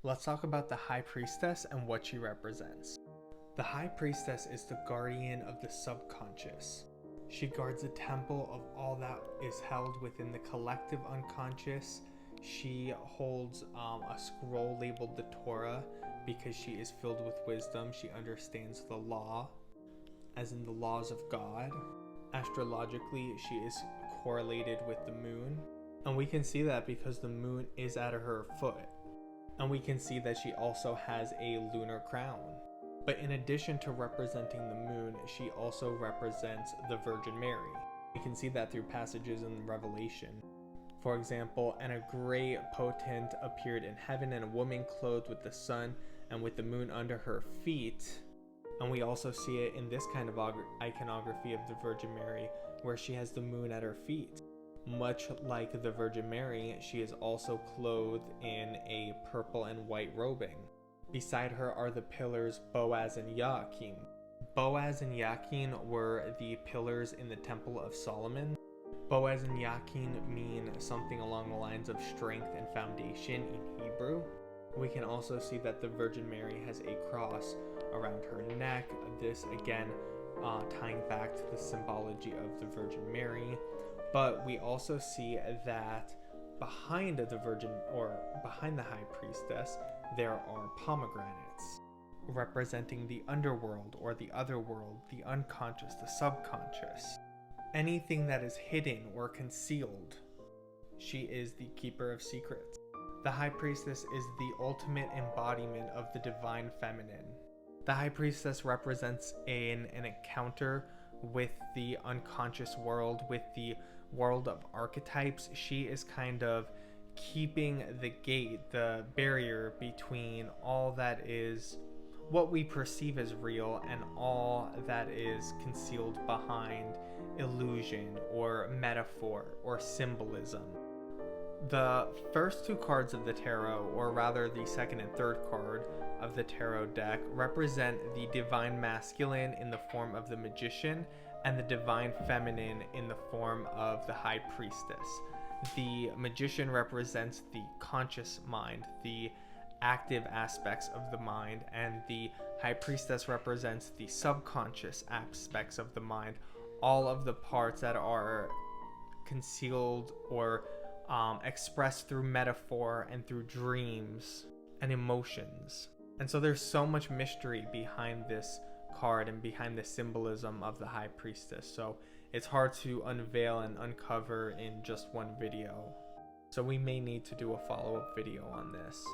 Let's talk about the High Priestess and what she represents. The High Priestess is the guardian of the subconscious. She guards the temple of all that is held within the collective unconscious. She holds a scroll labeled the Torah because she is filled with wisdom. She understands the law, as in the laws of God. Astrologically, she is correlated with the moon. And we can see that because the moon is at her foot. And we can see that she also has a lunar crown. But in addition to representing the moon, she also represents the Virgin Mary. We can see that through passages in Revelation. For example, and a great potent appeared in heaven, and a woman clothed with the sun and with the moon under her feet. And we also see it in this kind of iconography of the Virgin Mary, where she has the moon at her feet. Much like the Virgin Mary, she is also clothed in a purple and white robing. Beside her are the pillars Boaz and Joachim. Boaz and Joachim were the pillars in the Temple of Solomon. Boaz and Joachim mean something along the lines of strength and foundation in Hebrew. We can also see that the Virgin Mary has a cross around her neck. This again tying back to the symbology of the Virgin Mary. But we also see that behind the behind the High Priestess, there are pomegranates representing the underworld or the other world, the unconscious, the subconscious. Anything that is hidden or concealed. She is the keeper of secrets. The High Priestess is the ultimate embodiment of the divine feminine. The High Priestess represents an encounter with the unconscious world, with the world of archetypes. She is kind of keeping the gate, the barrier between all that is what we perceive as real and all that is concealed behind illusion or metaphor or symbolism. The first two cards of the tarot, or rather the second and third card of the tarot deck, represent the divine masculine in the form of the magician and the divine feminine in the form of the High Priestess. The magician represents the conscious mind, the active aspects of the mind, and the High Priestess represents the subconscious aspects of the mind, all of the parts that are concealed or expressed through metaphor and through dreams and emotions. And so there's so much mystery behind this card and behind the symbolism of the High Priestess. So it's hard to unveil and uncover in just one video. So we may need to do a follow-up video on this.